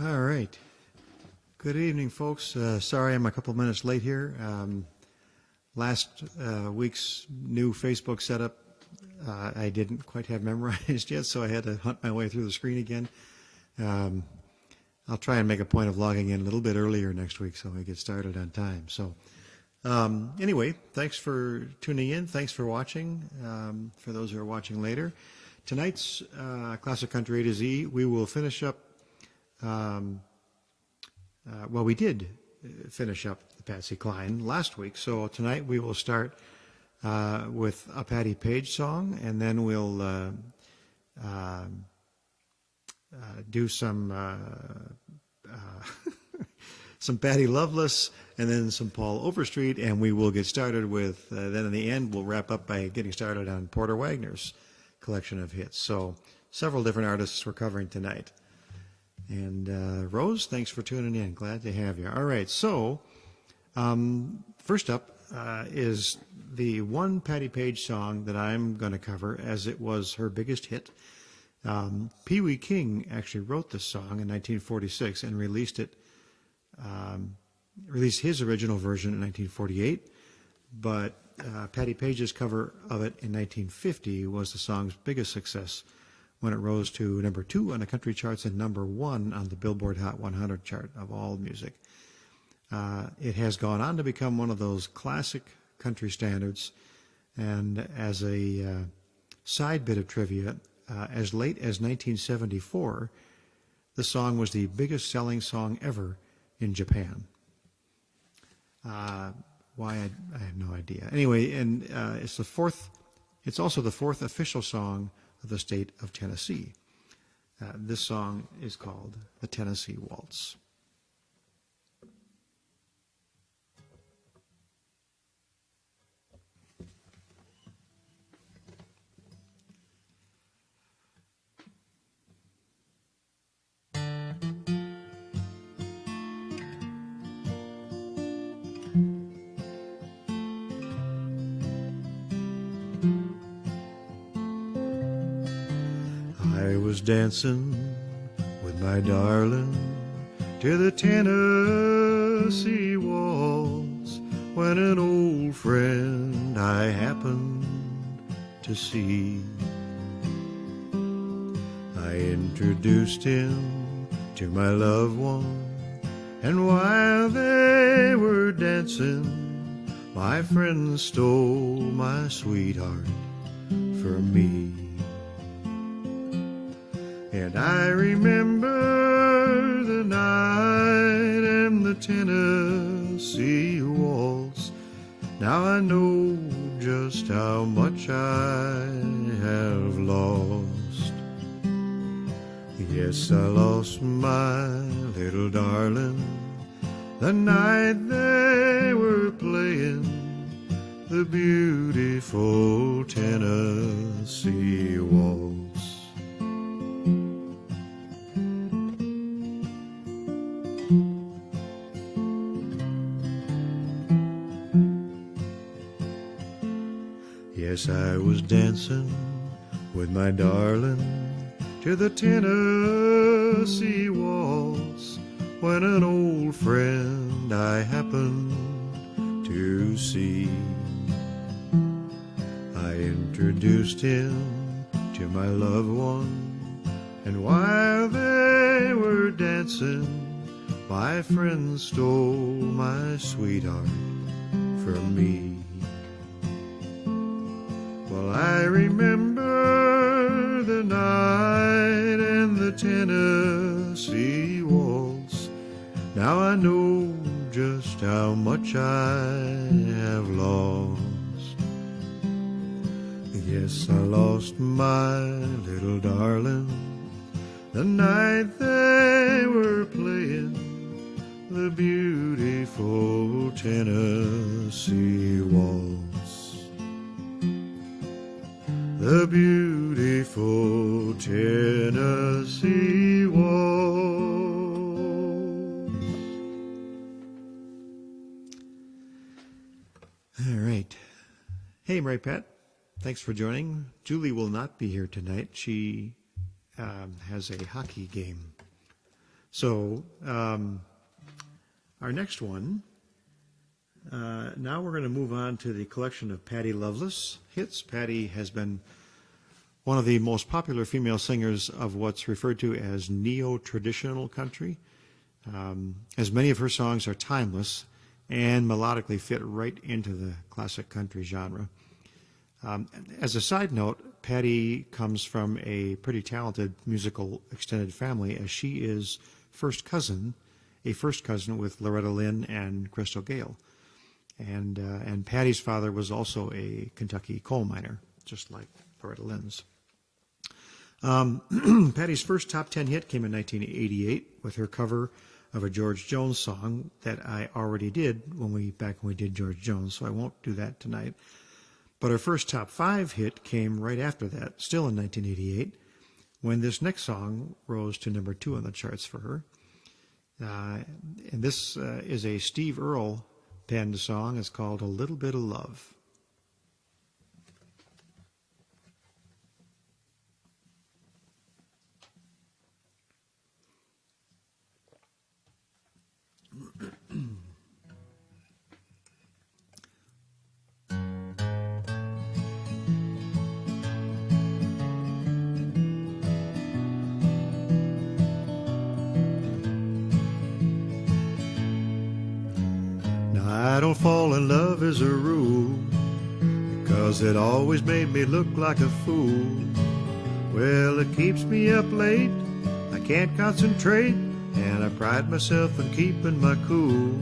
All right. Good evening, folks. Sorry I'm a couple minutes late here. Last week's new Facebook setup I didn't quite have memorized yet, so I had to hunt my way through the screen again. I'll try and make a point of logging in a little bit earlier next week so we get started on time. So anyway, thanks for tuning in. Thanks for watching. For those who are watching later. Tonight's Classic Country A to Z, we will finish up well, we did finish up the Patsy Cline last week, so tonight we will start with a Patti Page song, and then we'll do some some Patty Loveless, and then some Paul Overstreet, and we will get started with, then in the end we'll wrap up by getting started on Porter Wagner's collection of hits. So several different artists we're covering tonight. And Rose, thanks for tuning in. Glad to have you. All right, so first up is the one Patti Page song that I'm going to cover, as it was her biggest hit. Pee Wee King actually wrote this song in 1946 and released his original version in 1948. But Patti Page's cover of it in 1950 was the song's biggest success, when it rose to number 2 on the country charts and number 1 on the Billboard Hot 100 chart of all music. It has gone on to become one of those classic country standards, and as a side bit of trivia, as late as 1974, the song was the biggest selling song ever in Japan. Why, I have no idea. Anyway, and it's also the fourth official song of the state of Tennessee. This song is called the Tennessee Waltz. I was dancing with my darling to the Tennessee waltz when an old friend I happened to see. I introduced him to my loved one, and while they were dancing, my friend stole my sweetheart from me. And I remember the night and the Tennessee waltz. Now I know just how much I have lost. Yes, I lost my little darling the night they were playing the beautiful Tennessee waltz. Yes, I was dancing with my darling to the Tennessee waltz when an old friend I happened to see. I introduced him to my loved one, and while they were dancing, my friend stole my sweetheart from me. Well, I remember the night and the Tennessee waltz. Now I know just how much I have lost. Yes, I lost my little darling the night they were playing the beautiful Tennessee waltz. The beautiful Tennessee waltz. All right. Hey, Mary Pat. Thanks for joining. Julie will not be here tonight. She has a hockey game So our next one, now we're going to move on to the collection of Patty Loveless hits. Patty has been one of the most popular female singers of what's referred to as neo-traditional country, as many of her songs are timeless and melodically fit right into the classic country genre. As a side note, Patty comes from a pretty talented musical extended family, as she is a first cousin with Loretta Lynn and Crystal Gale. And Patty's father was also a Kentucky coal miner, just like Loretta Lynn's. Patty's first top 10 hit came in 1988 with her cover of a George Jones song that I already did when we did George Jones, so I won't do that tonight. But her first top 5 hit came right after that, still in 1988, when this next song rose to number 2 on the charts for her. And this is a Steve Earle penned song. It's called A Little Bit of Love. I don't fall in love as a rule, because it always made me look like a fool. Well, it keeps me up late, I can't concentrate, and I pride myself in keeping my cool.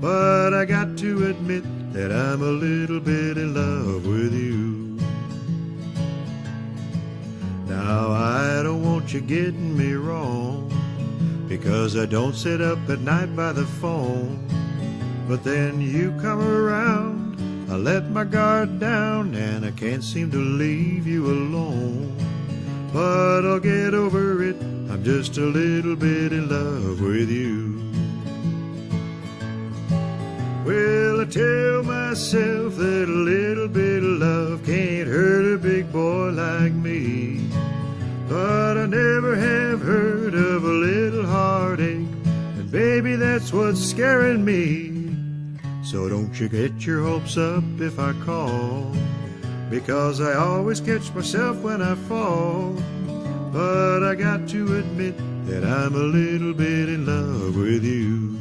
But I got to admit that I'm a little bit in love with you. Now I don't want you getting me wrong, because I don't sit up at night by the phone. But then you come around, I let my guard down, and I can't seem to leave you alone. But I'll get over it, I'm just a little bit in love with you. Well, I tell myself that a little bit of love can't hurt a big boy like me. But I never have heard of a little heartache, and baby, that's what's scaring me. So don't you get your hopes up if I call, because I always catch myself when I fall. But I got to admit that I'm a little bit in love with you.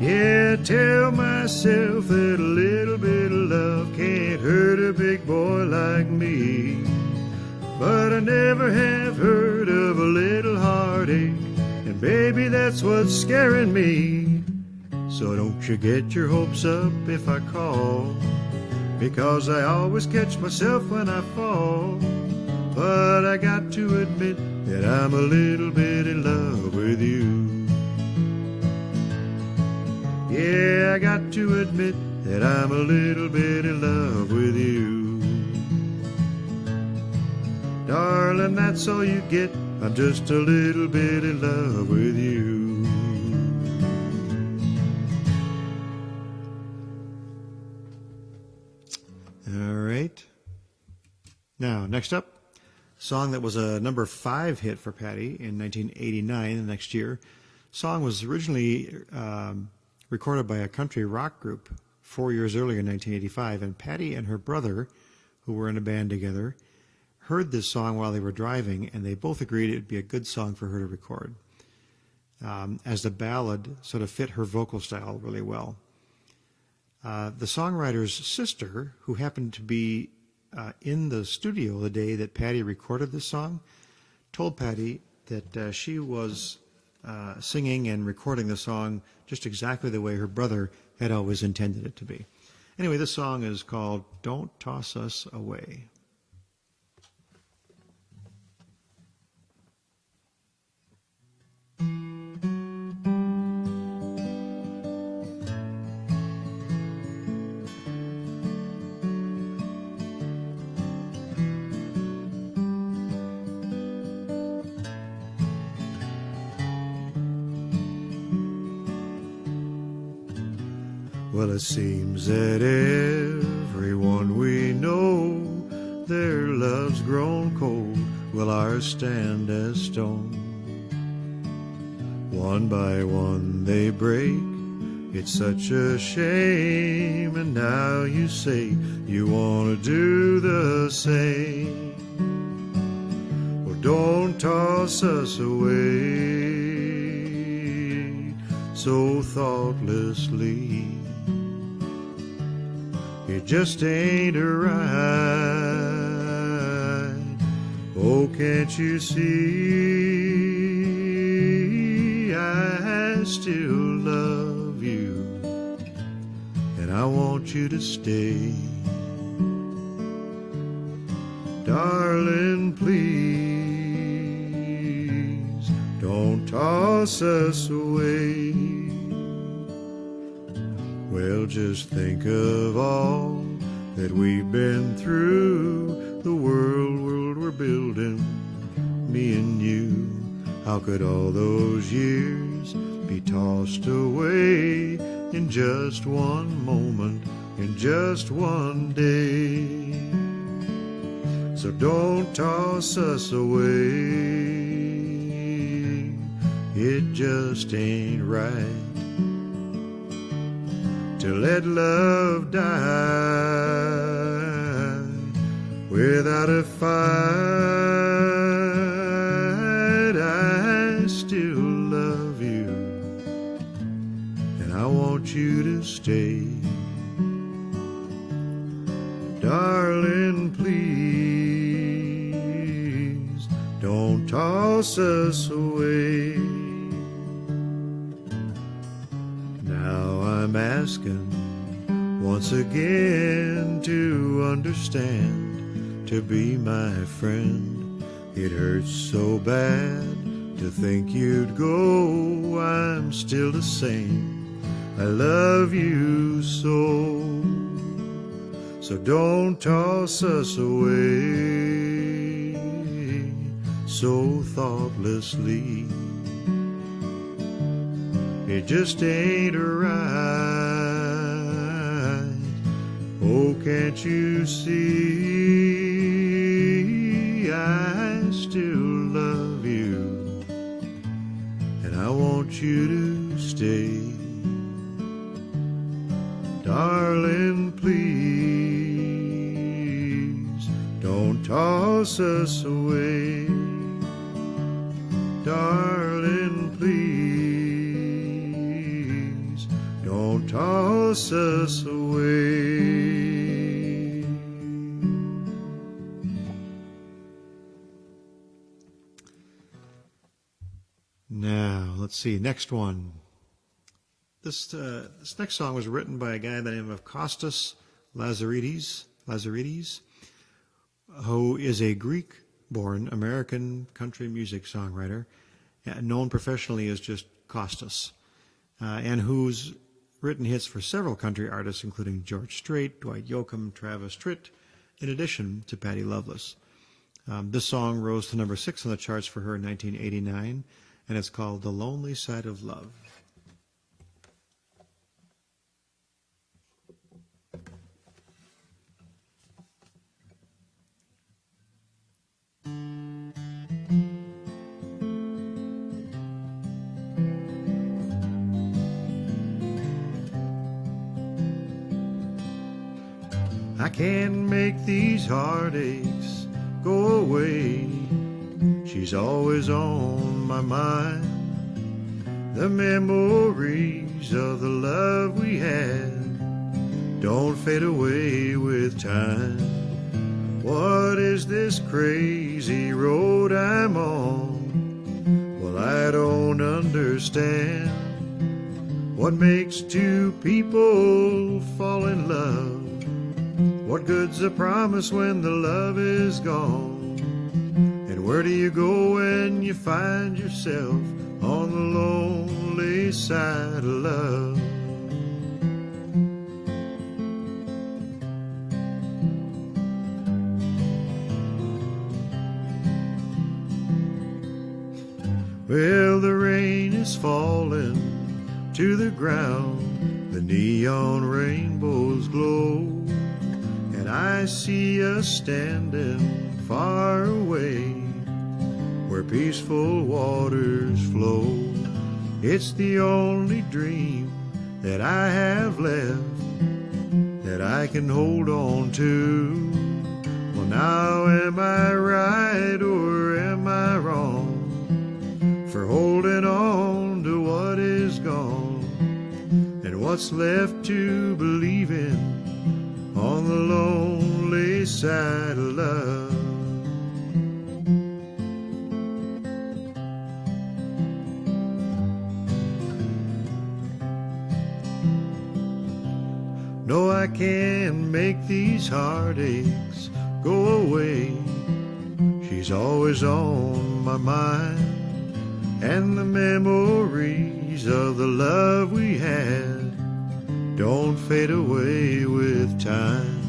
Yeah, I tell myself that a little bit of love can't hurt a big boy like me. But I never have heard of a little heartache, and baby, that's what's scaring me. So don't you get your hopes up if I call, because I always catch myself when I fall. But I got to admit that I'm a little bit in love with you. Yeah, I got to admit that I'm a little bit in love with you. Darling, that's all you get, I'm just a little bit in love with you. All right. Now, next up, a song that was a number 5 hit for Patty in 1989, the next year. The song was originally recorded by a country rock group 4 years earlier in 1985, and Patty and her brother, who were in a band together, heard this song while they were driving, and they both agreed it would be a good song for her to record, as the ballad sort of fit her vocal style really well. The songwriter's sister, who happened to be in the studio the day that Patty recorded this song, told Patty that she was singing and recording the song just exactly the way her brother had always intended it to be. Anyway, this song is called Don't Toss Us Away. Well, it seems that everyone we know, their love's grown cold, will ours stand as stone. One by one they break, it's such a shame, and now you say you want to do the same. Well, don't toss us away so thoughtlessly. It just ain't right. Oh, can't you see I still love you, and I want you to stay. Darling, please don't toss us away. Well, just think of all that we've been through, the world we're building, me and you. How could all those years be tossed away in just one moment, in just one day? So don't toss us away, it just ain't right to let love die without a fight. I still love you, and I want you to stay. Darling, please don't toss us away. Now I'm asking once again to understand, to be my friend. It hurts so bad to think you'd go. I'm still the same, I love you so. So don't toss us away so thoughtlessly. It just ain't right. Oh, can't you see I still love you, and I want you to stay. Darling, please don't toss us away. Darling, please don't toss us away. Now, let's see, next one. This next song was written by a guy by the name of Kostas Lazaridis, who is a Greek-born American country music songwriter, known professionally as just Kostas, and who's written hits for several country artists, including George Strait, Dwight Yoakam, Travis Tritt, in addition to Patty Loveless. This song rose to number 6 on the charts for her in 1989, and it's called The Lonely Side of Love. I can't make these heartaches go away. She's always on my mind. The memories of the love we had don't fade away with time. What is this crazy road I'm on? Well, I don't understand. What makes two people fall in love? What good's a promise when the love is gone? And where do you go when you find yourself on the lonely side of love? Well, the rain is falling to the ground, the neon rainbows glow, and I see us standing far away where peaceful waters flow. It's the only dream that I have left that I can hold on to. Well, now am I right or am I wrong for holding on to what is gone and what's left to believe in on the lonely side of love? No, I can't make these heartaches go away. She's always on my mind, and the memories of the love we had don't fade away with time.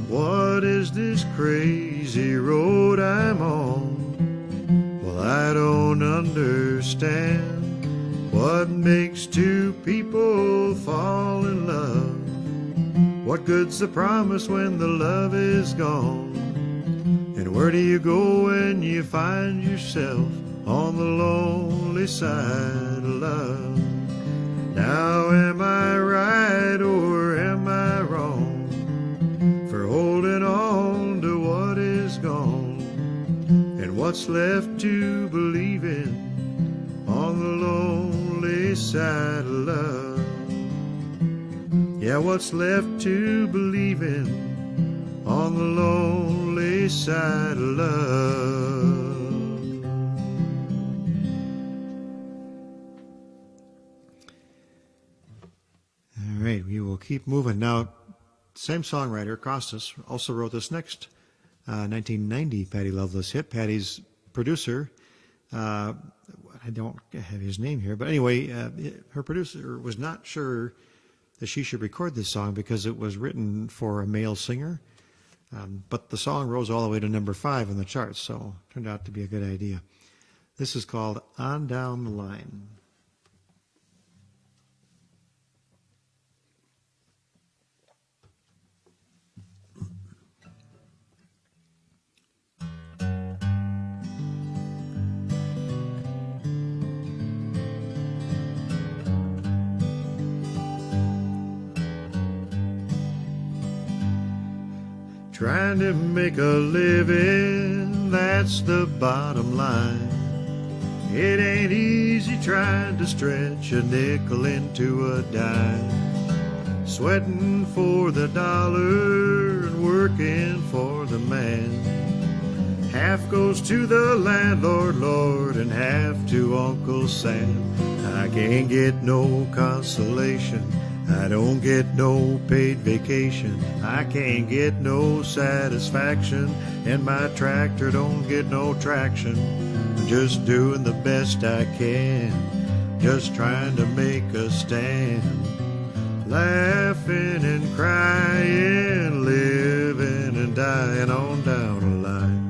What is this crazy road I'm on? Well, I don't understand what makes two people fall in love. What good's the promise when the love is gone? And where do you go when you find yourself on the lonely side of love? Now am I right or am I wrong for holding on to what is gone and what's left to believe in on the lonely side of love? Yeah, what's left to believe in on the lonely side of love? All right, we will keep moving. Now, same songwriter, Costas, also wrote this next 1990 Patty Loveless hit. Patty's producer, I don't have his name here, but anyway, her producer was not sure that she should record this song because it was written for a male singer. But the song rose all the way to number 5 in the charts, so it turned out to be a good idea. This is called On Down the Line. Trying to make a living, that's the bottom line. It ain't easy trying to stretch a nickel into a dime. Sweating for the dollar and working for the man. Half goes to the landlord, Lord, and half to Uncle Sam. I can't get no consolation, I don't get no paid vacation, I can't get no satisfaction, and my tractor don't get no traction. I'm just doing the best I can, just trying to make a stand. Laughing and crying, living and dying on down the line.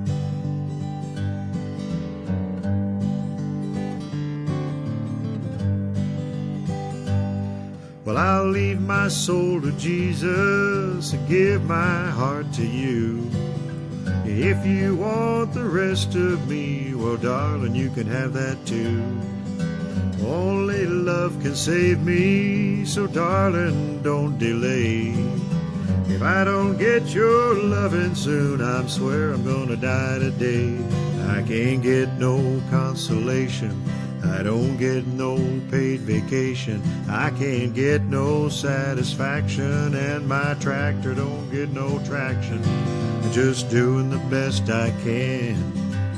Well, I'll leave my soul to Jesus and give my heart to you. If you want the rest of me, well, darling, you can have that too. Only love can save me, so darling, don't delay. If I don't get your loving soon, I swear I'm gonna die today. I can't get no consolation, I don't get no paid vacation, I can't get no satisfaction, and my tractor don't get no traction. I'm just doing the best I can,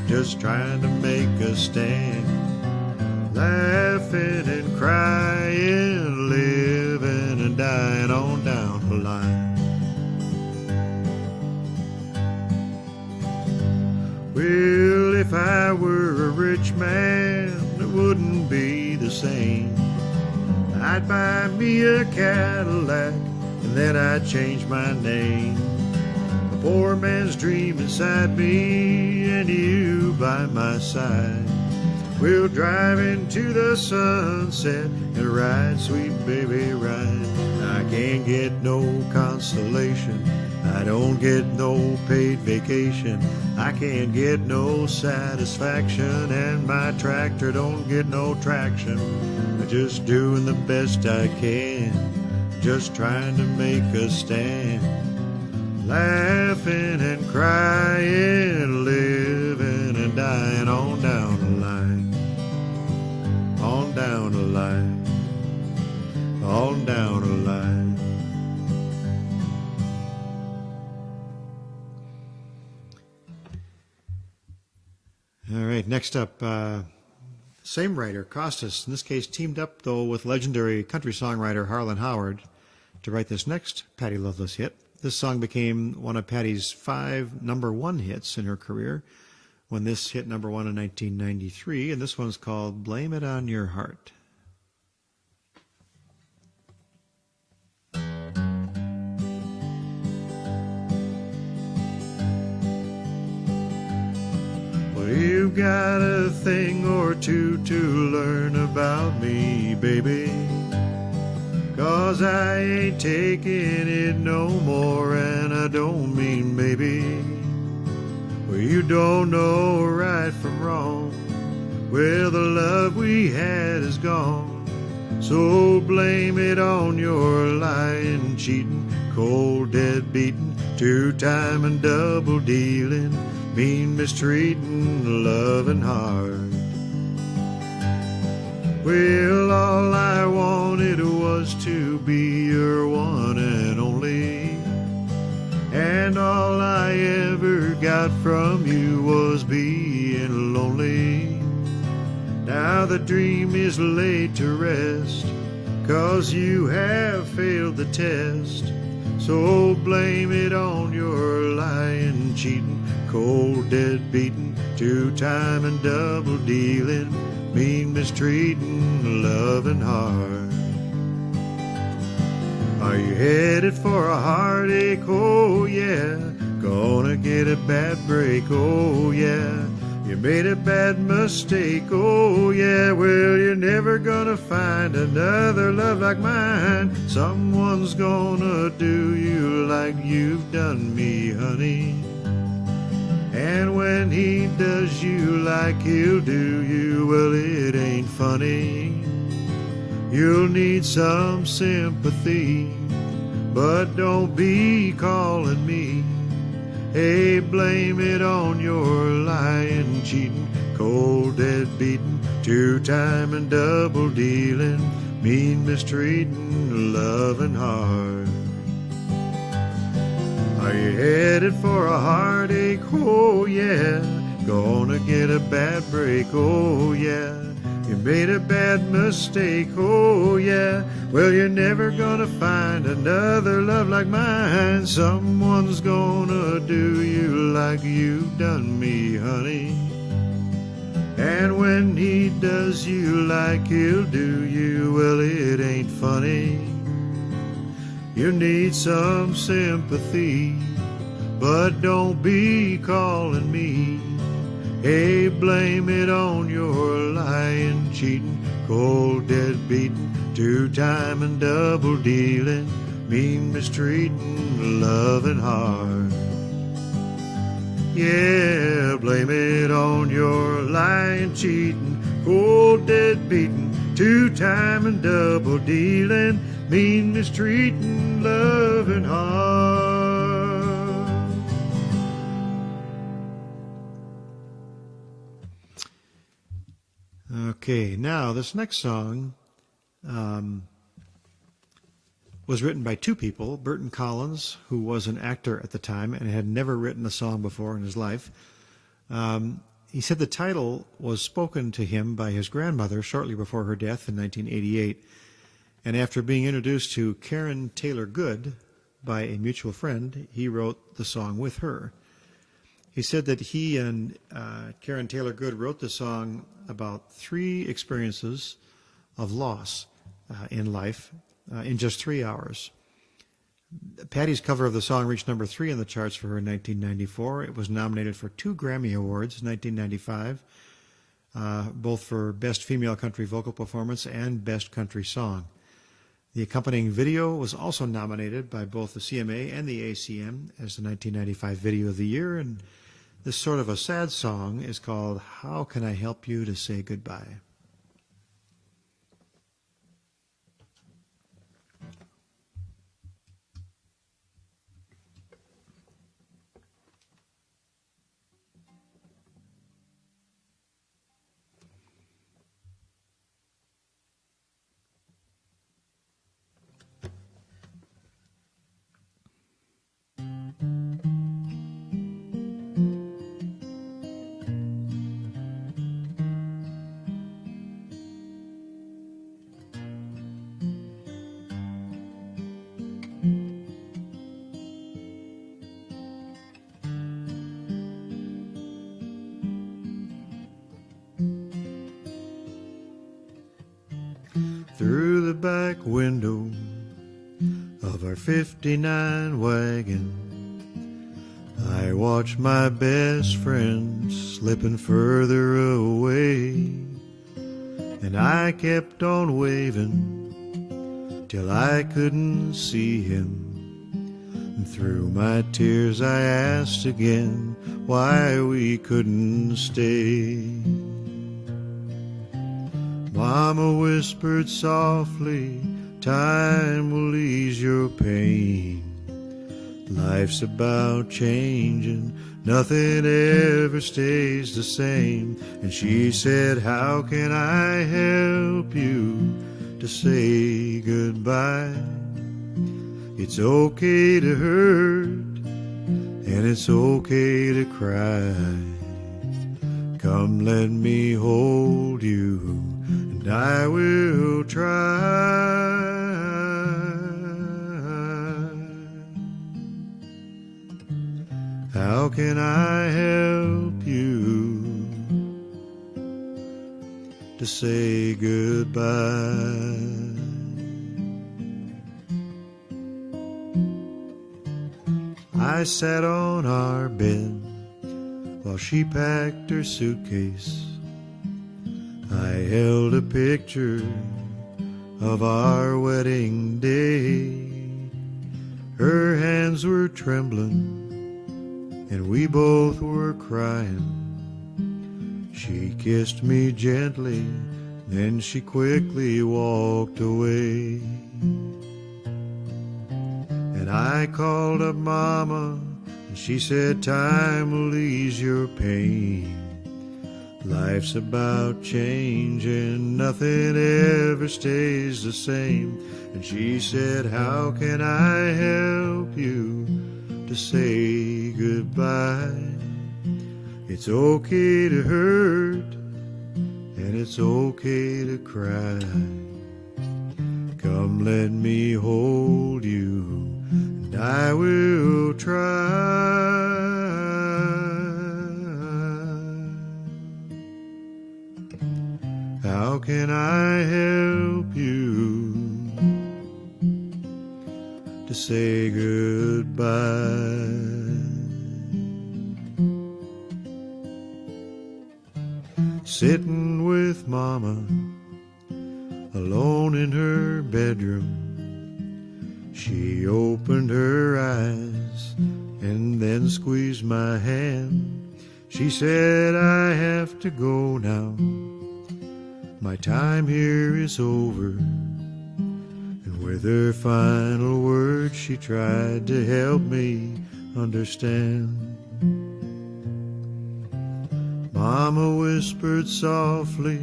just trying to make a stand. Laughing and crying, living and dying on down the line. Well, if I were a rich man, it wouldn't be the same. I'd buy me a Cadillac and then I'd change my name. A poor man's dream inside me and you by my side. We'll drive into the sunset and ride, sweet baby, ride. I can't get no consolation. I don't get no paid vacation. I can't get no satisfaction, and my tractor don't get no traction. I'm just doing the best I can, just trying to make a stand. Laughing and crying, living and dying on down the line. On down the line. On down the line. All right, next up, same writer, Costas, in this case teamed up, though, with legendary country songwriter Harlan Howard to write this next Patty Loveless hit. This song became one of Patty's 5 number-1 hits in her career when this hit number 1 in 1993, and this one's called Blame It on Your Heart. Well, you've got a thing or two to learn about me, baby, 'cause I ain't taking it no more, and I don't mean maybe. Well, you don't know right from wrong. Well, the love we had is gone. So blame it on your lying, cheating, cold, dead beating, two-time and double dealing, mean, mistreating, loving hard. Well, all I wanted was to be your one and only, and all I ever got from you was being lonely. Now the dream is laid to rest, 'cause you have failed the test. So blame it on your lying, cheating, cold, dead beating, two-time and double dealing, mean, mistreating, loving hard. Are you headed for a heartache? Oh yeah. Gonna get a bad break? Oh yeah. You made a bad mistake? Oh yeah. Well, you're never gonna find another love like mine. Someone's gonna do you like you've done me, honey. And when he does you like he'll do you, well, it ain't funny. You'll need some sympathy, but don't be calling me. Hey, blame it on your lying, cheating, cold, dead beating, two-time and double dealing, mean, mistreating, loving hard. Are you headed for a heartache? Oh yeah. Gonna get a bad break? Oh yeah. You made a bad mistake? Oh yeah. Well, you're never gonna find another love like mine. Someone's gonna do you like you've done me, honey. And when he does you like he'll do you, well, it ain't funny. You need some sympathy, but don't be calling me. Hey, blame it on your lying, cheating, cold, dead beating, two-time and double dealing, mean, mistreating, loving hard. Yeah, blame it on your lying, cheating, cold, dead beating, two-time and double dealing, mean, mistreating, loving hard. Okay, now this next song was written by two people. Burton Collins, who was an actor at the time and had never written a song before in his life. He said the title was spoken to him by his grandmother shortly before her death in 1988. And after being introduced to Karen Taylor Good by a mutual friend, he wrote the song with her. He said that he and Karen Taylor Good wrote the song about 3 experiences of loss in life in just 3 hours. Patty's cover of the song reached number 3 in the charts for her in 1994. It was nominated for 2 Grammy Awards in 1995, both for Best Female Country Vocal Performance and Best Country Song. The accompanying video was also nominated by both the CMA and the ACM as the 1995 Video of the Year, and this sort of a sad song is called How Can I Help You to Say Goodbye? Through the back window of our '59 wagon, I watched my best friend slipping further away, and I kept on waving till I couldn't see him. And through my tears I asked again why we couldn't stay. Mama whispered softly, time will ease your pain. Life's about changing, nothing ever stays the same. And she said, how can I help you to say goodbye? It's okay to hurt, and it's okay to cry. Come let me hold you, and I will try. How can I help you to say goodbye? I sat on our bed while she packed her suitcase. I held a picture of our wedding day. Her hands were trembling and we both were crying. She kissed me gently, then she quickly walked away. And I called up Mama, and she said, time will ease your pain. Life's about changing, nothing ever stays the same. And she said, how can I help you to say goodbye? It's okay to hurt, and it's okay to cry. Come let me hold you, and I will try. How can I help you to say goodbye? Sitting with Mama, alone in her bedroom, she opened her eyes and then squeezed my hand. She said, I have to go now. My time here is over. And with her final words, she tried to help me understand. Mama whispered softly,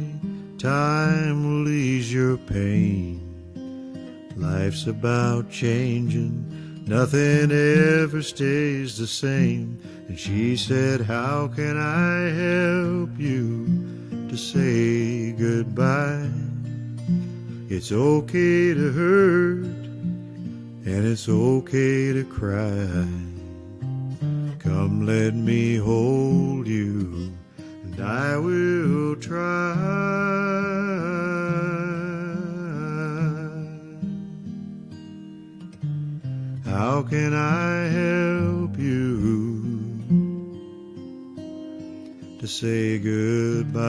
time will ease your pain. Life's about changing, nothing ever stays the same. And she said, how can I help you to say goodbye? It's okay to hurt, and it's okay to cry. Come let me hold you, and I will try. How can I help you to say goodbye.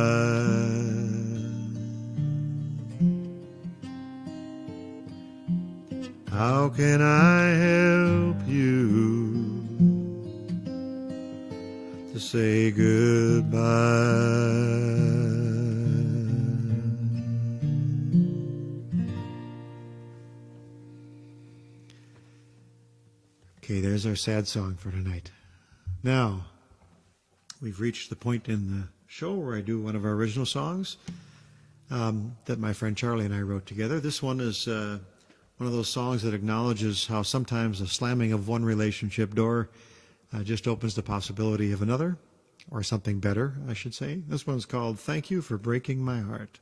How can I help you to say goodbye? Okay, there's our sad song for tonight. Now, we've reached the point in the show where I do one of our original songs that my friend Charlie and I wrote together. This one is one of those songs that acknowledges how sometimes the slamming of one relationship door just opens the possibility of another, or something better, I should say. This one's called Thank You for Breaking My Heart.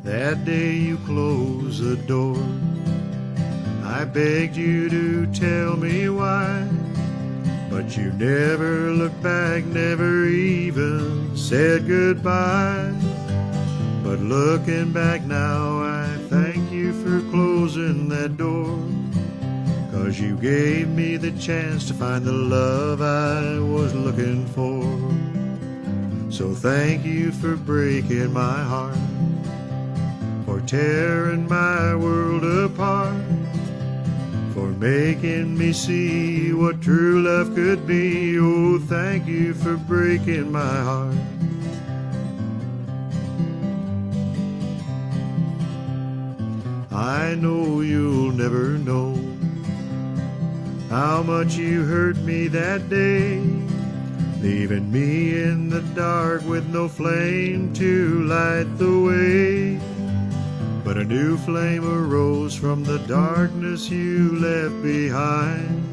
That day you closed the door, I begged you to tell me why, but you never looked back, never even said goodbye. But looking back now, I thank you for closing that door, 'cause you gave me the chance to find the love I was looking for. So thank you for breaking my heart, for tearing my world apart, for making me see what true love could be. Oh, thank you for breaking my heart. I know you'll never know how much you hurt me that day, leaving me in the dark with no flame to light the way. But a new flame arose from the darkness you left behind,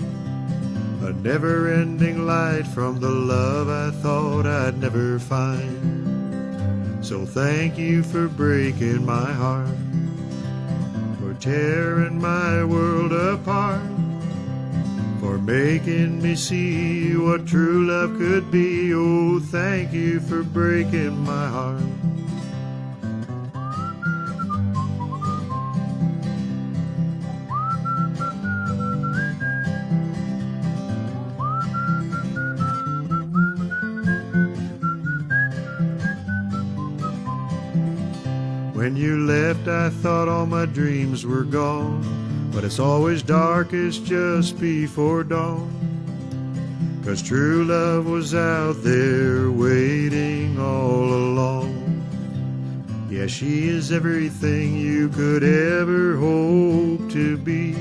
a never-ending light from the love I thought I'd never find. So thank you for breaking my heart, for tearing my world apart, for making me see what true love could be. Oh, thank you for breaking my heart. When you left, I thought all my dreams were gone, but it's always darkest just before dawn, 'cause true love was out there waiting all along. Yeah, she is everything you could ever hope to be.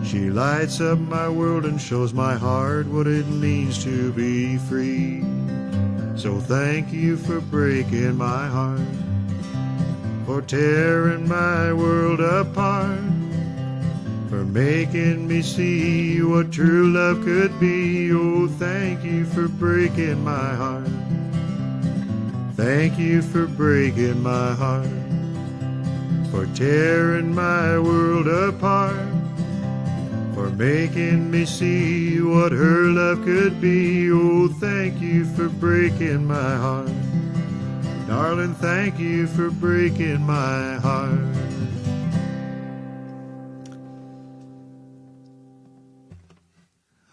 She lights up my world and shows my heart what it means to be free. So thank you for breaking my heart, for tearing my world apart, for making me see what true love could be. Oh, thank you for breaking my heart. Thank you for breaking my heart, for tearing my world apart, for making me see what her love could be. Oh, thank you for breaking my heart. Darling, thank you for breaking my heart.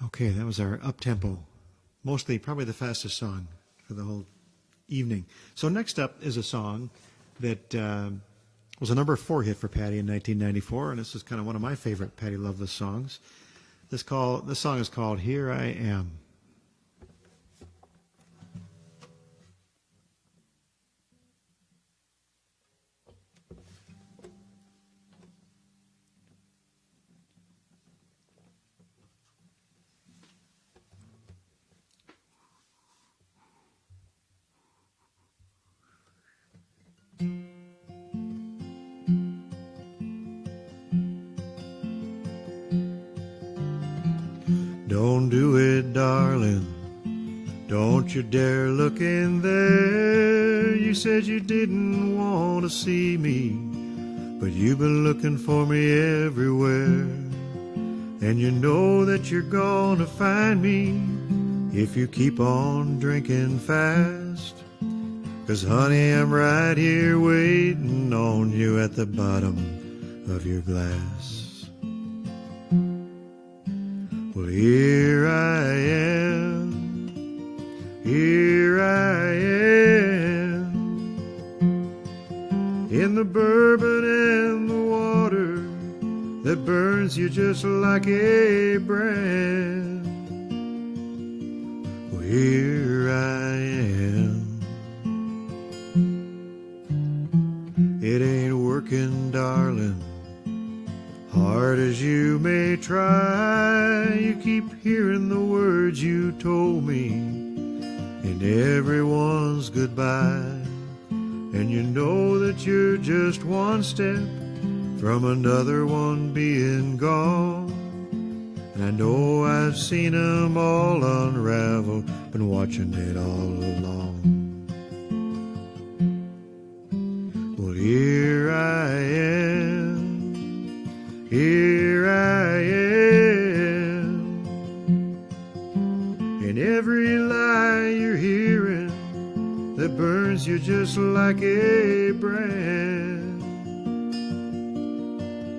Okay, that was our up-tempo, mostly probably the fastest song for the whole evening. So next up is a song that was a number 4 hit for Patti in 1994, and this is kind of one of my favorite Patti Loveless songs. This song is called Here I Am. Don't do it, darling. Don't you dare look in there. You said you didn't want to see me, but you've been looking for me everywhere. And you know that you're gonna find me if you keep on drinking fast. 'Cause honey, I'm right here waiting on you at the bottom of your glass. Well, here I am, in the bourbon and the water that burns you just like a brand. Well, here I am. It ain't working, darling, hard as you may try. You keep hearing the words you told me in everyone's goodbye. And you know that you're just one step from another one being gone. And I know I've seen 'em all unravel, been watching it all along. Well, here I am, and every lie you're hearing that burns you just like a brand.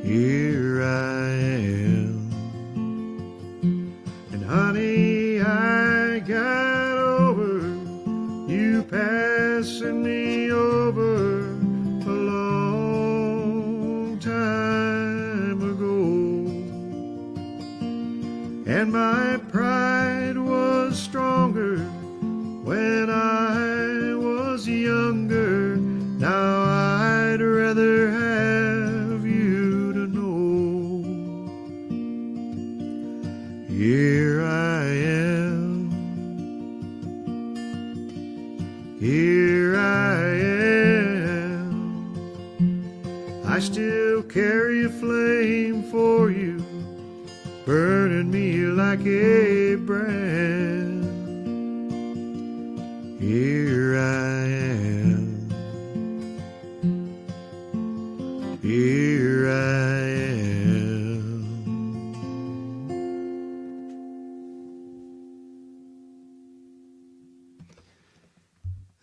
Here I am, and honey, I got over you passing me over a long time ago. And my pride was stronger when I was younger. Now I'd rather have you to know. Here I am, here I am. I still carry a flame for you, burning me like a brand. Here I am, here I am.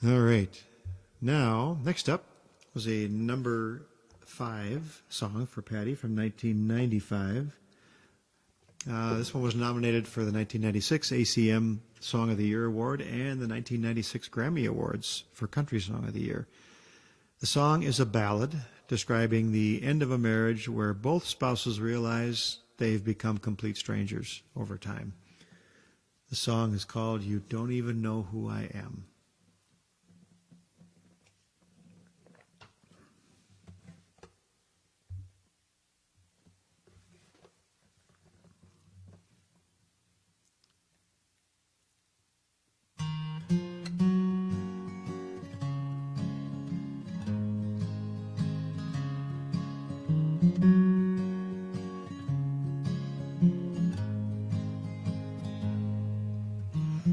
All right. Now, next up was a number 5 song for Patty from 1995. This one was nominated for the 1996 ACM Song of the Year Award and the 1996 Grammy Awards for Country Song of the Year. The song is a ballad describing the end of a marriage where both spouses realize they've become complete strangers over time. The song is called You Don't Even Know Who I Am.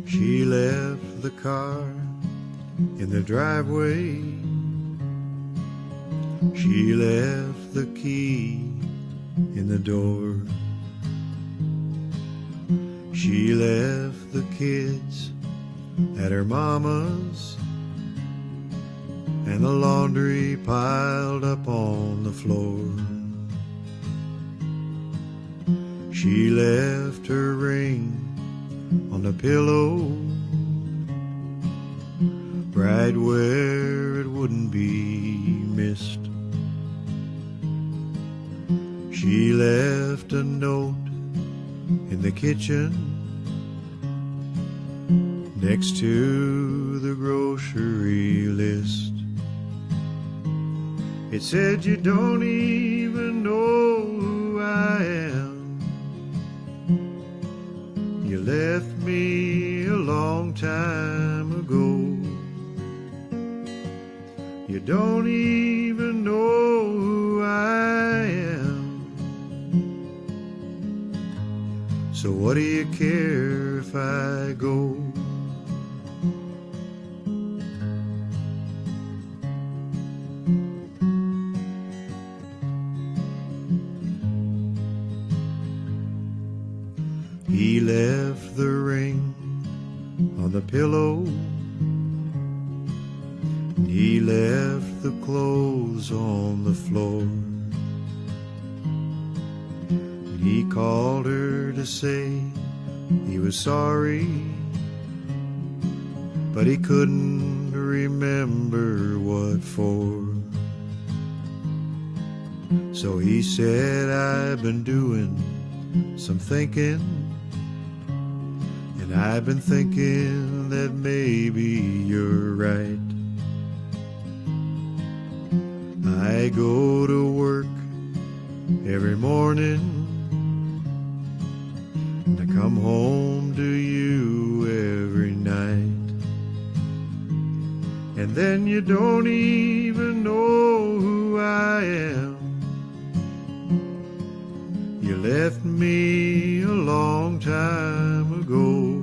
She left the car in the driveway. She left the key in the door. She left the kids at her mama's and the laundry piled up on the floor. She left her ring on the pillow, right where it wouldn't be missed. She left a note in the kitchen next to the grocery list. It said, you don't even know who I am. You left me a long time ago. You don't even know who I am. So what do you care if I go? He left the ring on the pillow, and he left the clothes on the floor. He called her to say he was sorry, but he couldn't remember what for. So he said, I've been doing some thinking, and I've been thinking that maybe you're right. I go to work every morning, and I come home to you every night. And then you don't even know who I am. You left me a long time ago.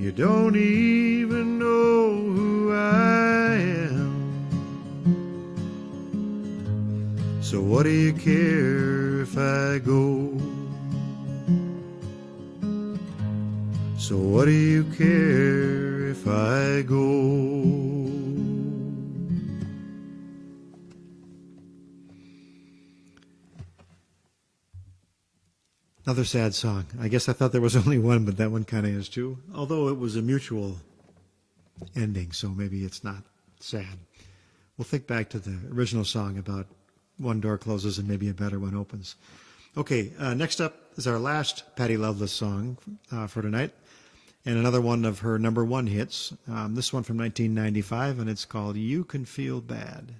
You don't even know who I am. So what do you care if I go? So what do you care if I go? Another sad song. I guess I thought there was only one, but that one kind of is too. Although it was a mutual ending, so maybe it's not sad. We'll think back to the original song about one door closes and maybe a better one opens. Okay, next up is our last Patty Loveless song for tonight, and another one of her number one hits. This one from 1995, and it's called You Can Feel Bad.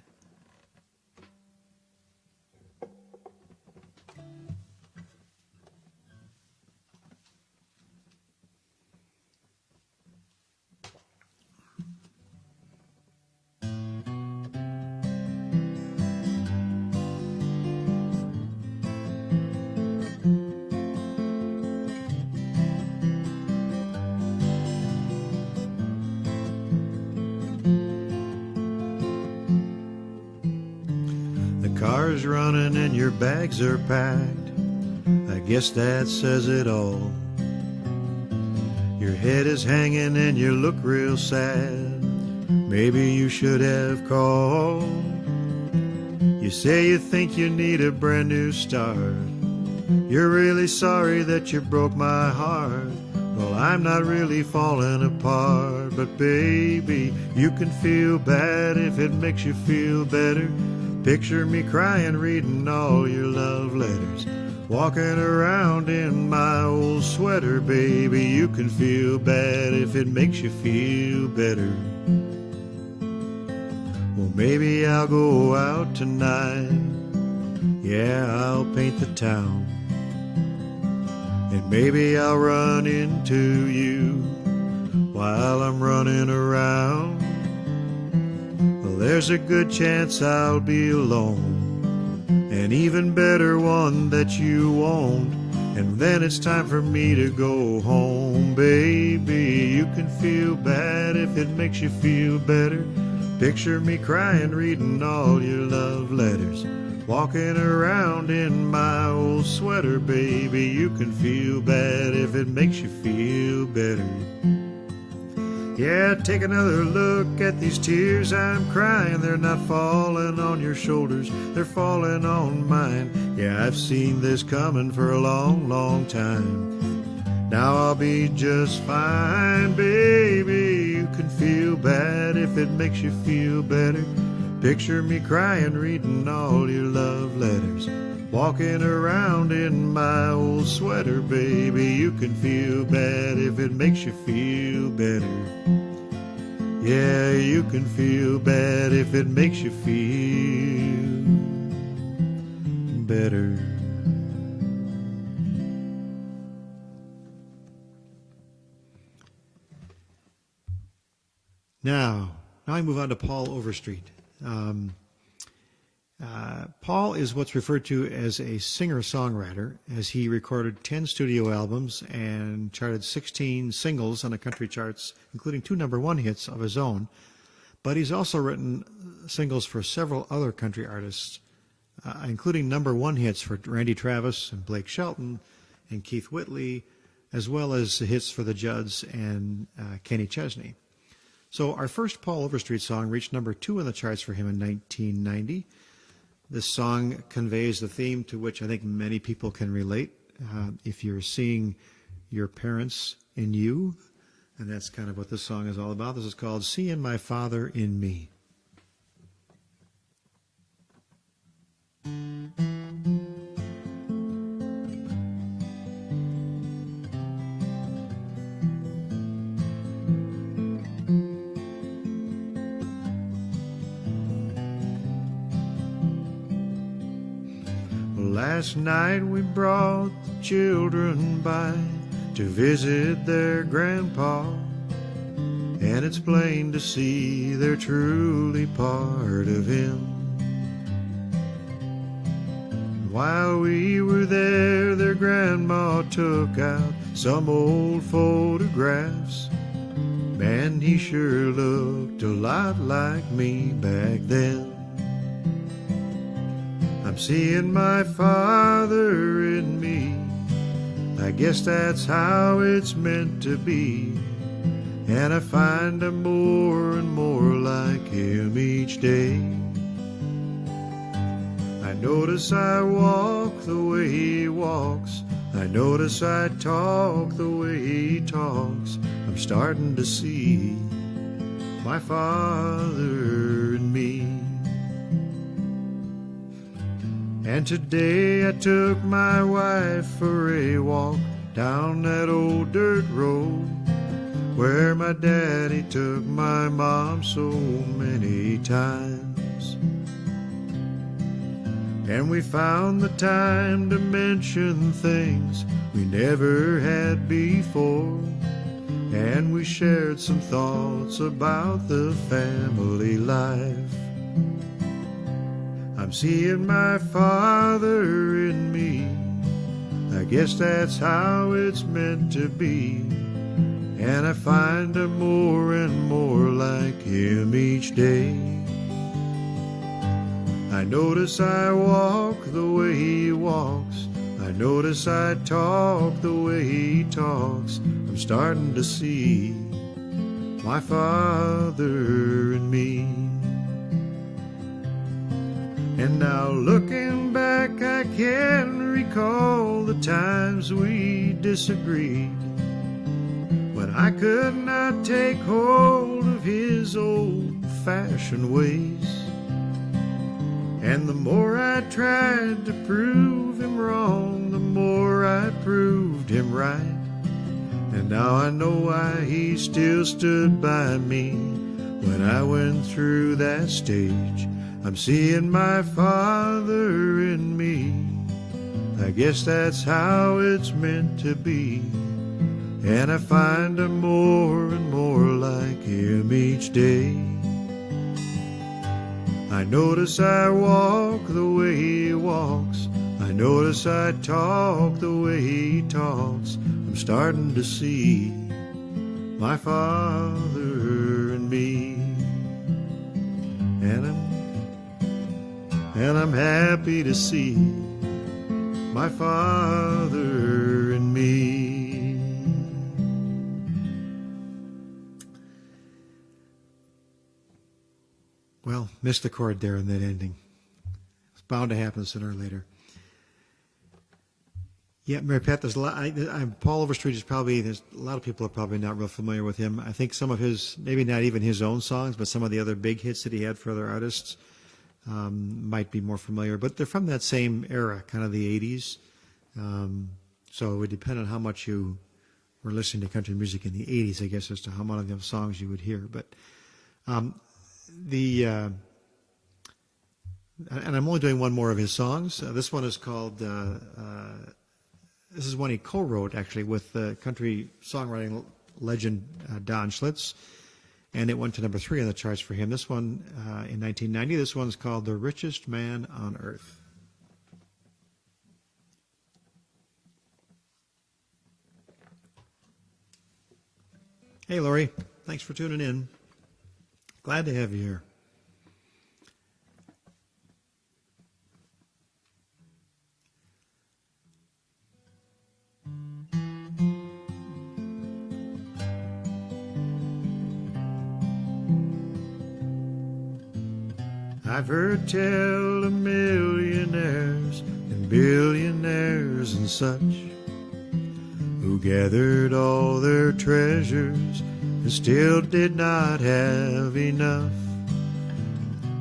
Car's running and your bags are packed. I guess that says it all. Your head is hanging and you look real sad. Maybe you should have called. You say you think you need a brand new start. You're really sorry that you broke my heart. Well, I'm not really falling apart, but baby, you can feel bad if it makes you feel better. Picture me crying, reading all your love letters, walking around in my old sweater. Baby, you can feel bad if it makes you feel better. Well, maybe I'll go out tonight. Yeah, I'll paint the town. And maybe I'll run into you while I'm running around. Well, there's a good chance I'll be alone, an even better one that you won't. And then it's time for me to go home. Baby, you can feel bad if it makes you feel better. Picture me crying, reading all your love letters, walking around in my old sweater. Baby, you can feel bad if it makes you feel better. Yeah, take another look at these tears I'm crying. They're not falling on your shoulders, they're falling on mine. Yeah, I've seen this coming for a long, long time. Now I'll be just fine, baby. You can feel bad if it makes you feel better. Picture me crying, reading all your love letters, walking around in my old sweater. Baby, you can feel bad if it makes you feel better. Yeah, you can feel bad if it makes you feel better. Now I move on to Paul Overstreet. Paul is what's referred to as a singer-songwriter, as he recorded 10 studio albums and charted 16 singles on the country charts, including 2 number one hits of his own. But he's also written singles for several other country artists, including number one hits for Randy Travis and Blake Shelton and Keith Whitley, as well as hits for the Judds and Kenny Chesney. So our first Paul Overstreet song reached number 2 in the charts for him in 1990. This song conveys the theme to which I think many people can relate. If you're seeing your parents in you, and that's kind of what this song is all about. This is called Seeing My Father in Me. Last night we brought the children by to visit their grandpa, and it's plain to see they're truly part of him. While we were there, their grandma took out some old photographs. Man, he sure looked a lot like me back then. I'm seeing my father in me. I guess that's how it's meant to be. And I find I'm more and more like him each day. I notice I walk the way he walks. I notice I talk the way he talks. I'm starting to see my father in me. And today I took my wife for a walk down that old dirt road where my daddy took my mom so many times. And we found the time to mention things we never had before. And we shared some thoughts about the family life. I'm seeing my father in me. I guess that's how it's meant to be. And I find I'm more and more like him each day. I notice I walk the way he walks. I notice I talk the way he talks. I'm starting to see my father in me. And now looking back, I can recall the times we disagreed, when I could not take hold of his old-fashioned ways. And the more I tried to prove him wrong, the more I proved him right. And now I know why he still stood by me when I went through that stage. I'm seeing my father in me. I guess that's how it's meant to be. And I find I'm more and more like him each day. I notice I walk the way he walks. I notice I talk the way he talks. I'm starting to see my father in me. And I'm happy to see my father in me. Well, missed the chord there in that ending. It's bound to happen sooner or later. Yeah, Mary Pat, there's a lot. Paul Overstreet is probably, there's a lot of people are probably not real familiar with him. I think some of his, maybe not even his own songs, but some of the other big hits that he had for other artists might be more familiar. But they're from that same era, kind of the 80s. So it would depend on how much you were listening to country music in the 80s, I guess, as to how many of those songs you would hear. But and I'm only doing one more of his songs. This one is called, this is one he co-wrote, actually, with country songwriting legend Don Schlitz, and it went to number 3 on the charts for him. This one, in 1990, this one's called The Richest Man on Earth. Hey, Lori. Thanks for tuning in. Glad to have you here. I've heard tell of millionaires and billionaires and such who gathered all their treasures and still did not have enough.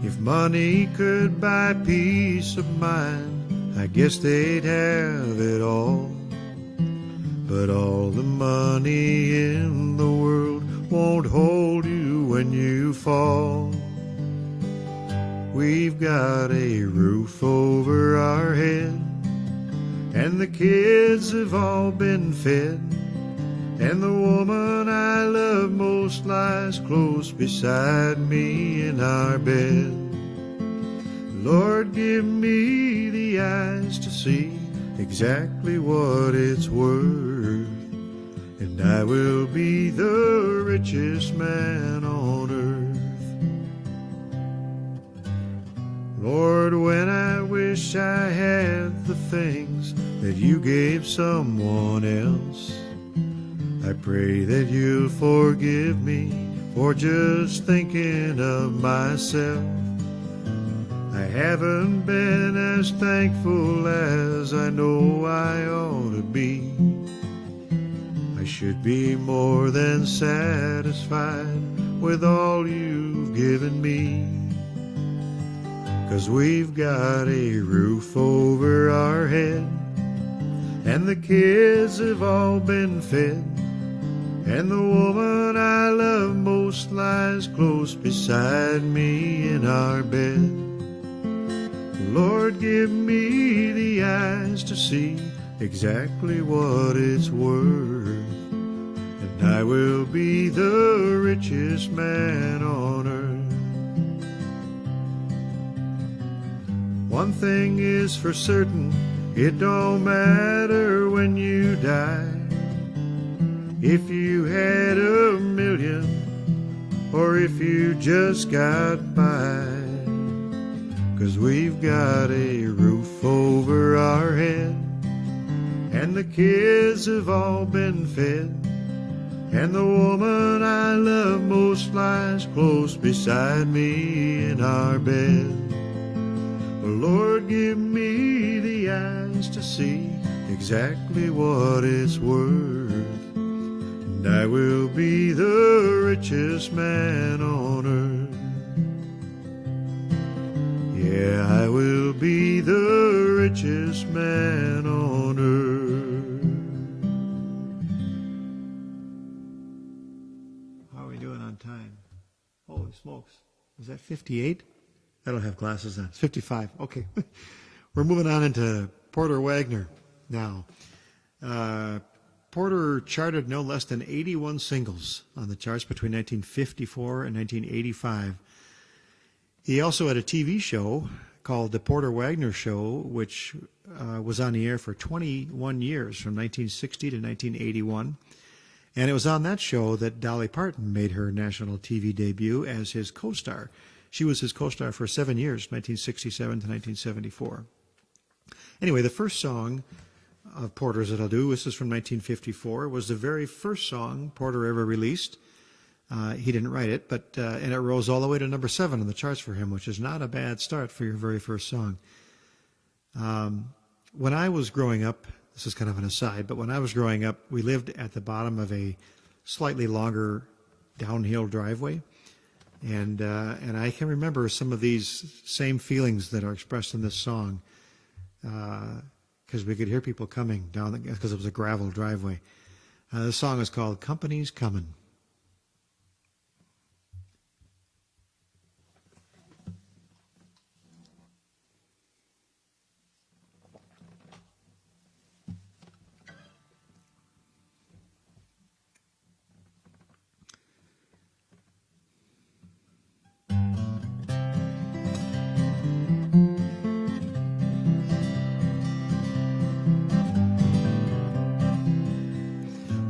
If money could buy peace of mind, I guess they'd have it all. But all the money in the world won't hold you when you fall. We've got a roof over our head, and the kids have all been fed, and the woman I love most lies close beside me in our bed. Lord, give me the eyes to see exactly what it's worth, and I will be the richest man on earth. Lord, when I wish I had the things that you gave someone else, I pray that you'll forgive me for just thinking of myself. I haven't been as thankful as I know I ought to be. I should be more than satisfied with all you've given me. 'Cause we've got a roof over our head, and the kids have all been fed, and the woman I love most lies close beside me in our bed. Lord, give me the eyes to see exactly what it's worth, and I will be the richest man on earth. One thing is for certain, it don't matter when you die, if you had $1 million or if you just got by. 'Cause we've got a roof over our head, and the kids have all been fed, and the woman I love most lies close beside me in our bed. Lord, give me the eyes to see exactly what it's worth, and I will be the richest man on earth. Yeah, I will be the richest man on earth. How are we doing on time? Holy smokes. Is that 58? I don't have glasses on. It's 55. Okay. We're moving on into Porter Wagoner now. Porter charted no less than 81 singles on the charts between 1954 and 1985. He also had a TV show called The Porter Wagoner Show, which was on the air for 21 years, from 1960 to 1981. And it was on that show that Dolly Parton made her national TV debut as his co-star. She was his co-star for 7 years, 1967 to 1974. Anyway, the first song of Porter's that I'll do, this is from 1954, was the very first song Porter ever released. He didn't write it, but and it rose all the way to number 7 on the charts for him, which is not a bad start for your very first song. When I was growing up, this is kind of an aside, but when I was growing up, we lived at the bottom of a slightly longer downhill driveway. And I can remember some of these same feelings that are expressed in this song, because we could hear people coming down, because it was a gravel driveway. The song is called Company's Comin'.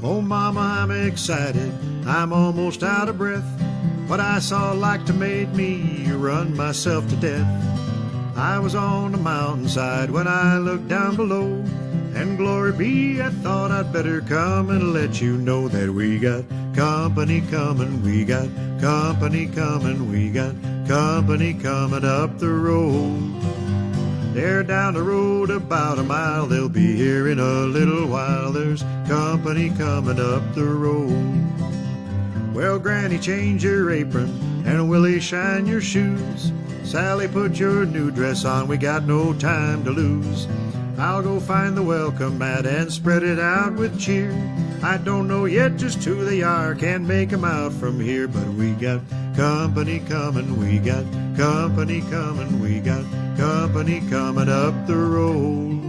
Oh, Mama, I'm excited, I'm almost out of breath. What I saw like to made me run myself to death. I was on the mountainside when I looked down below, And glory be, I thought I'd better come and let you know that we got company coming, we got company coming, we got company coming up the road. They're down the road about a mile, they'll be here in a little while. There's company coming up the road. Well, Granny, change your apron, and Willie, shine your shoes. Sally, put your new dress on, we got no time to lose. I'll go find the welcome mat and spread it out with cheer. I don't know yet just who they are, can't make 'em out from here. But we got company coming, we got company coming, we got company coming up the road.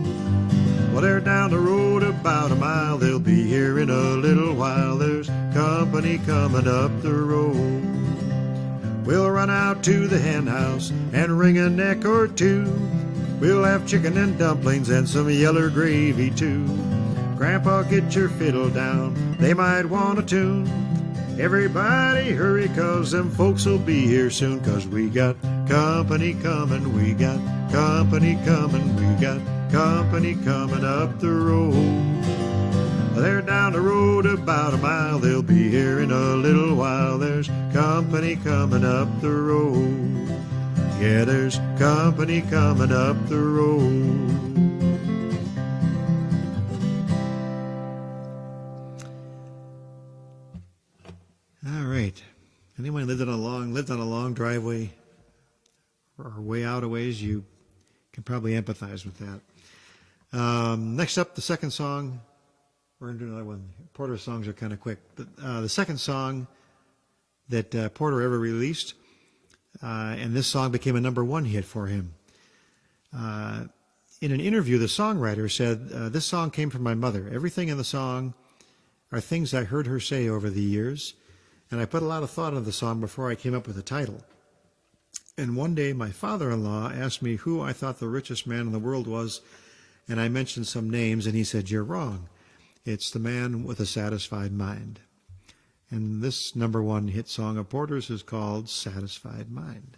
Well, they're down the road about a mile, they'll be here in a little while. There's company coming up the road. We'll run out to the hen house and wring a neck or two. We'll have chicken and dumplings and some yeller gravy too. Grandpa, get your fiddle down, they might want a tune. Everybody hurry, 'cause them folks'll be here soon. 'Cause we got company coming, we got company coming, we got company coming up the road. They're down the road about a mile, they'll be here in a little while. There's company coming up the road. Yeah, there's company coming up the road. All right. Anyone lived on a long driveway or way out a ways, you can probably empathize with that. Next up, the second song. We're going to do another one. Porter's songs are kind of quick. But the second song that Porter ever released, and this song became a #1 hit for him. In an interview, the songwriter said, this song came from my mother. Everything in the song are things I heard her say over the years, and I put a lot of thought into the song before I came up with the title. And one day, my father-in-law asked me who I thought the richest man in the world was, and I mentioned some names, and he said, "You're wrong. It's the man with a satisfied mind." And this #1 hit song of Porter's is called Satisfied Mind.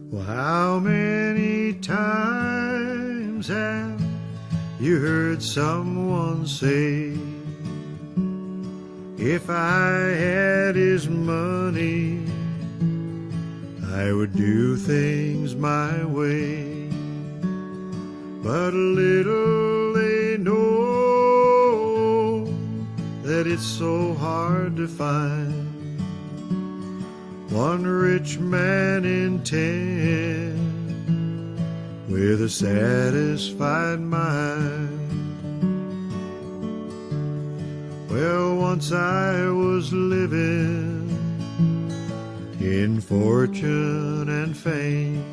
Well, how many times have you heard someone say, if I had his money, I would do things my way? But little they know that it's so hard to find one rich man in 10 with a satisfied mind. Well, once I was living in fortune and fame,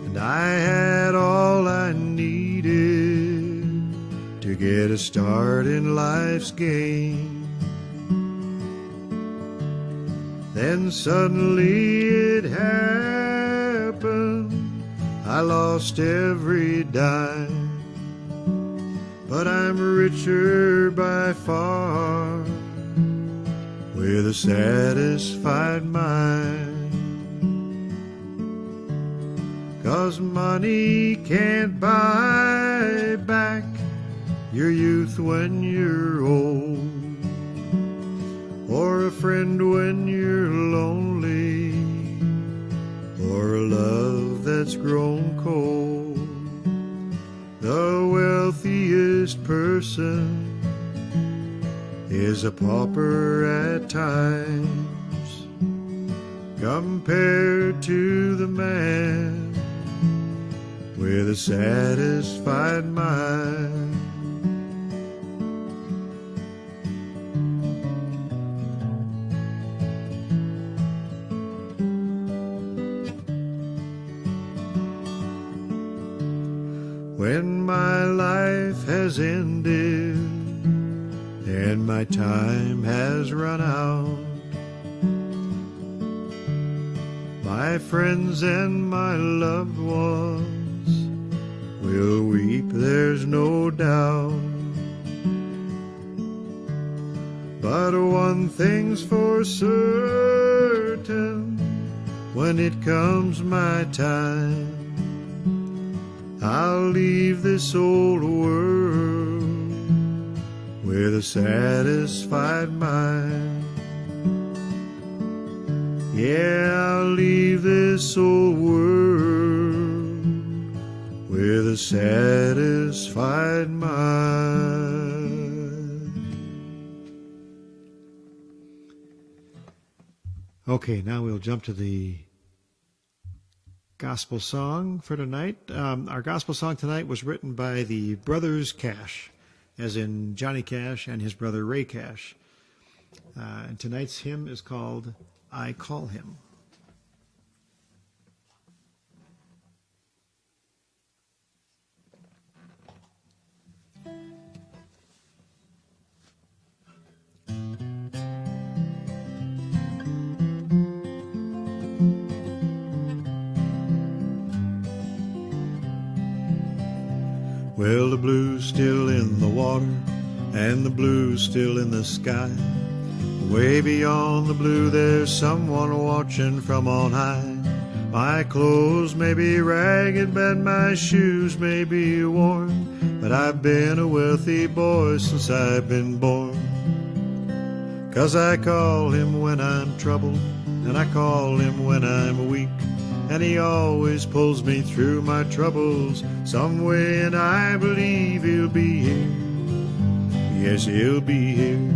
and I had all I needed to get a start in life's game. Then suddenly it happened, I lost every dime. But I'm richer by far with a satisfied mind. 'Cause money can't buy back your youth when you're old, or a friend when you're lonely, or a love that's grown cold. The wealthiest person is a pauper at times, compared to the man with a satisfied mind. has ended and my time has run out. My friends and my loved ones will weep, there's no doubt. But one thing's for certain, when it comes my time, I'll leave this old world with a satisfied mind. Yeah, I'll leave this old world with a satisfied mind. Okay, now we'll jump to the gospel song for tonight. Our gospel song tonight was written by the Brothers Cash, as in Johnny Cash and his brother Ray Cash. And tonight's hymn is called I Call Him. Well, the blue's still in the water, and the blue's still in the sky. Way beyond the blue, there's someone watching from on high. My clothes may be ragged, and my shoes may be worn, but I've been a wealthy boy since I've been born. 'Cause I call him when I'm troubled, and I call him when I'm weak, and he always pulls me through my troubles some way, and I believe he'll be here. Yes, he'll be here,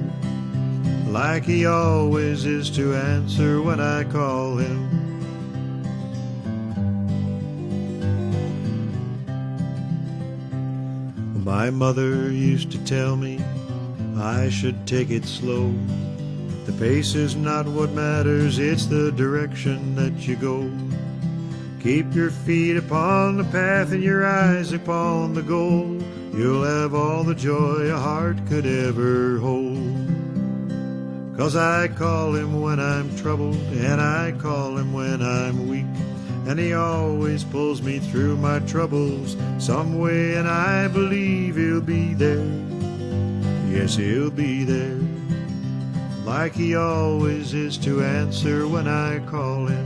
like he always is, to answer when I call him. My mother used to tell me I should take it slow. The pace is not what matters, it's the direction that you go. Keep your feet upon the path and your eyes upon the goal. You'll have all the joy a heart could ever hold. 'Cause I call him when I'm troubled, and I call him when I'm weak, and he always pulls me through my troubles some way, and I believe he'll be there. Yes, he'll be there, like he always is, to answer when I call him.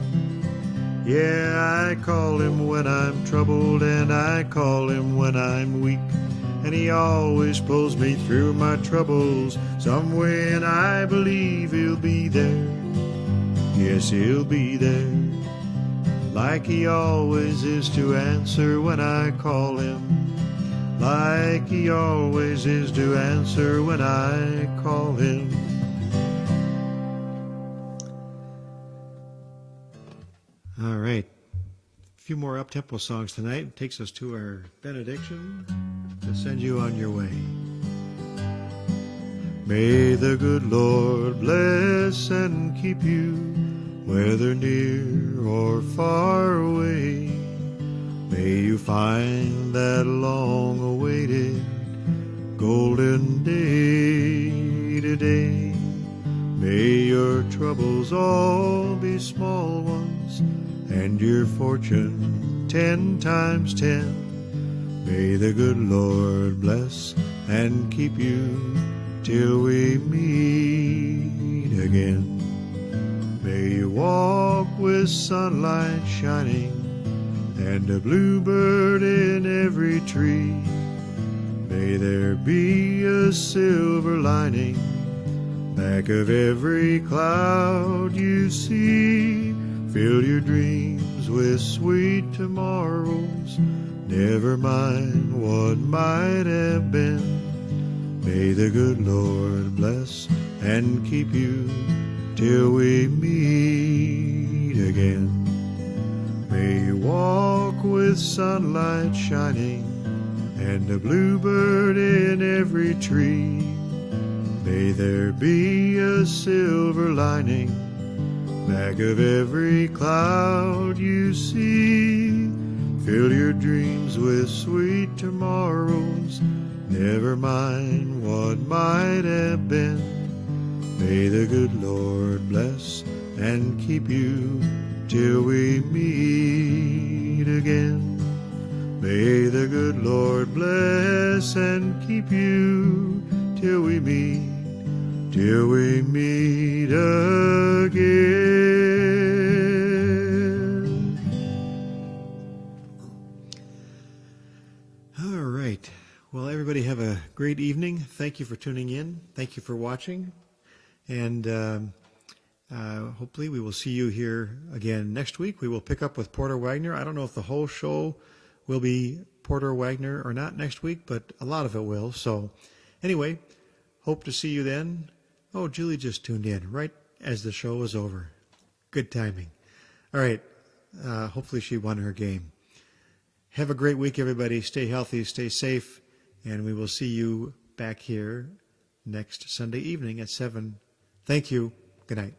Yeah, I call him when I'm troubled, and I call him when I'm weak, and he always pulls me through my troubles some way, and I believe he'll be there. Yes, he'll be there, like he always is, to answer when I call him. Like he always is, to answer when I call him. All right. A few more up-tempo songs tonight. It takes us to our benediction to send you on your way. May the good Lord bless and keep you, whether near or far away. May you find that long-awaited golden day today. May your troubles all be small ones, and your fortune 10 times 10. May the good Lord bless and keep you till we meet again. May you walk with sunlight shining and a bluebird in every tree. May there be a silver lining back of every cloud you see. Fill your dreams with sweet tomorrows, never mind what might have been. May the good Lord bless and keep you till we meet again. May you walk with sunlight shining and a bluebird in every tree. May there be a silver lining back of every cloud you see. Fill your dreams with sweet tomorrows, Never mind what might have been. May the good Lord bless and keep you till we meet again. May the good Lord bless and keep you till we meet again. All right. Well, everybody have a great evening. Thank you for tuning in. Thank you for watching. And hopefully we will see you here again next week. We will pick up with Porter Wagoner. I don't know if the whole show will be Porter Wagoner or not next week, but a lot of it will. So anyway, hope to see you then. Oh, Julie just tuned in right as the show was over. Good timing. All right. Hopefully she won her game. Have a great week, everybody. Stay healthy, stay safe, and we will see you back here next Sunday evening at 7. Thank you. Good night.